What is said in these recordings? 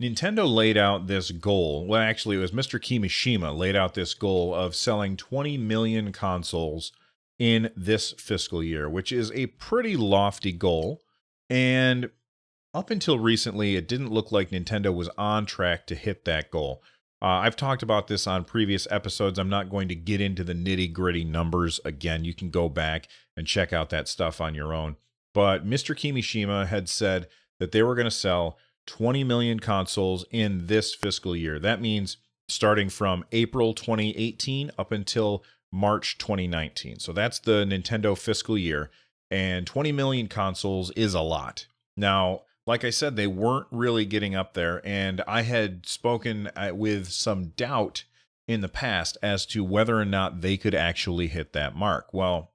Nintendo laid out this goal. Well, actually, it was Mr. Kimishima laid out this goal of selling 20 million consoles in this fiscal year, which is a pretty lofty goal. And up until recently, it didn't look like Nintendo was on track to hit that goal. I've talked about this on previous episodes. I'm not going to get into the nitty gritty numbers again. You can go back and check out that stuff on your own. But Mr. Kimishima had said that they were going to sell 20 million consoles in this fiscal year. That means starting from April 2018 up until March 2019. So that's the Nintendo fiscal year. And 20 million consoles is a lot. Now, like I said, they weren't really getting up there, and I had spoken with some doubt in the past as to whether or not they could actually hit that mark. Well,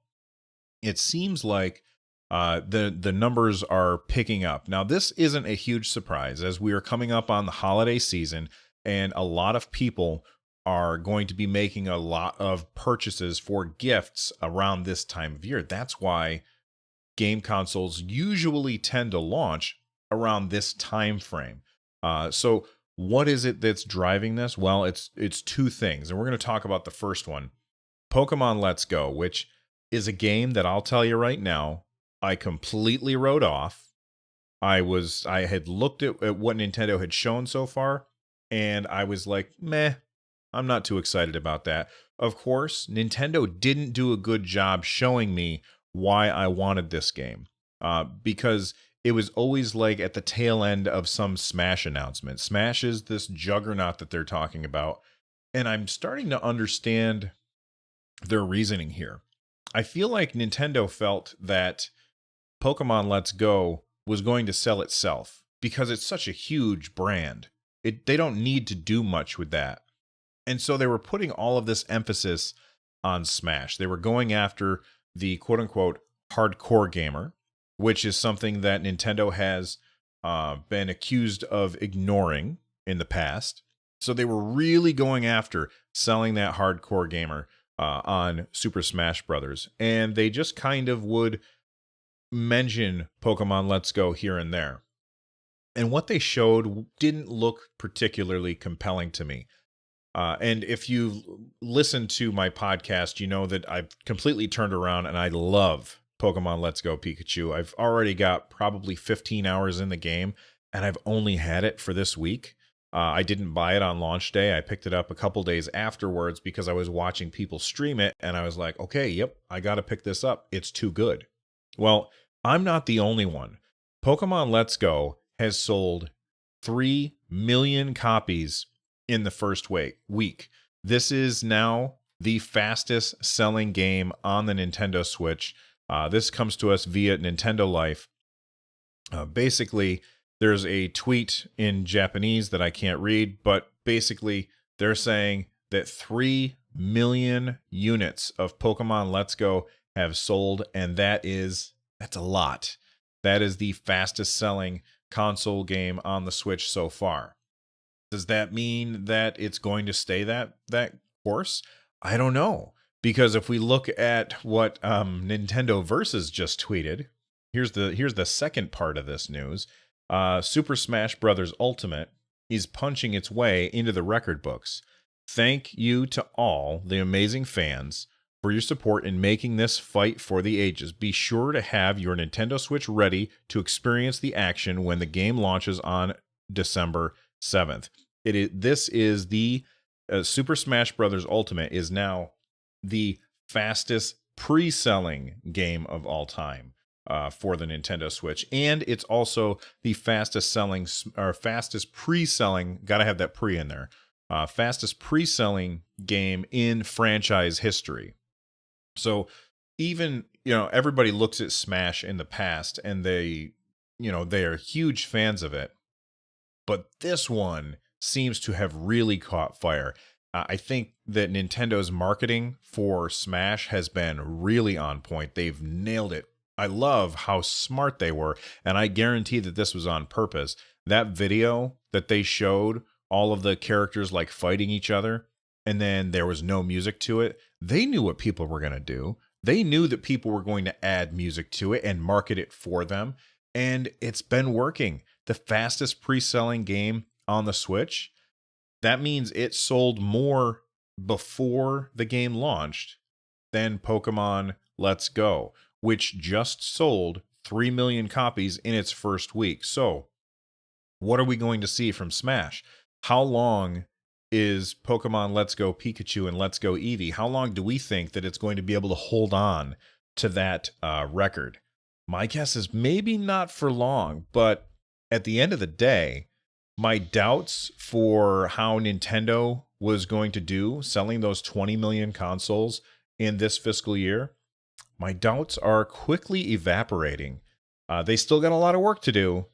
it seems like the numbers are picking up. Now, this isn't a huge surprise as we are coming up on the holiday season, and a lot of people are going to be making a lot of purchases for gifts around this time of year. That's why game consoles usually tend to launch around this time frame. So what is it that's driving this? Well, it's two things, and we're going to talk about the first one, Pokemon Let's Go, which is a game that I'll tell you right now, I completely wrote off. I had looked at what Nintendo had shown so far, and I was like, meh, I'm not too excited about that. Of course, Nintendo didn't do a good job showing me why I wanted this game, because it was always like at the tail end of some Smash announcement. Smash is this juggernaut that they're talking about, and I'm starting to understand their reasoning here. I feel like Nintendo felt that Pokemon Let's Go was going to sell itself because it's such a huge brand. They don't need to do much with that. And so they were putting all of this emphasis on Smash. They were going after the quote-unquote hardcore gamer, which is something that Nintendo has been accused of ignoring in the past. So they were really going after selling that hardcore gamer on Super Smash Brothers. And they just kind of would mention Pokemon Let's Go here and there. And what they showed didn't look particularly compelling to me. And if you listen to my podcast, you know that I've completely turned around and I love Pokemon Let's Go Pikachu. I've already got probably 15 hours in the game, and I've only had it for this week. I didn't buy it on launch day. I picked it up a couple days afterwards because I was watching people stream it, and I was like, okay, yep, I got to pick this up. It's too good. Well, I'm not the only one. Pokemon Let's Go has sold 3 million copies in the first week. This is now the fastest selling game on the Nintendo Switch. This comes to us via Nintendo Life. Basically, there's a tweet in Japanese that I can't read, but basically they're saying that 3 million units of Pokemon Let's Go have sold, and that's a lot. That is the fastest selling console game on the Switch so far. Does that mean that it's going to stay that course? I don't know. Because if we look at what Nintendo Versus just tweeted, here's the second part of this news. Super Smash Bros. Ultimate is punching its way into the record books. Thank you to all the amazing fans for your support in making this fight for the ages. Be sure to have your Nintendo Switch ready to experience the action when the game launches on December 7th. This is the Super Smash Bros. Ultimate is now the fastest pre-selling game of all time for the Nintendo Switch, and it's also the fastest selling or fastest pre-selling. Got to have that pre in there. Fastest pre-selling game in franchise history. So even everybody looks at Smash in the past, and they are huge fans of it, but this one seems to have really caught fire. I think that Nintendo's marketing for Smash has been really on point. They've nailed it. I love how smart they were, and I guarantee that this was on purpose. That video that they showed, all of the characters like fighting each other, and then there was no music to it, they knew what people were going to do. They knew that people were going to add music to it and market it for them, and it's been working. The fastest pre-selling game on the Switch, that means it sold more before the game launched than Pokemon Let's Go, which just sold 3 million copies in its first week. So, what are we going to see from Smash? How long is Pokemon Let's Go Pikachu and Let's Go Eevee? How long do we think that it's going to be able to hold on to that record? My guess is maybe not for long, but at the end of the day, my doubts for how Nintendo was going to do selling those 20 million consoles in this fiscal year, my doubts are quickly evaporating. They still got a lot of work to do,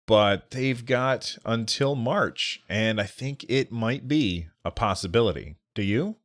but they've got until March, and I think it might be a possibility. Do you?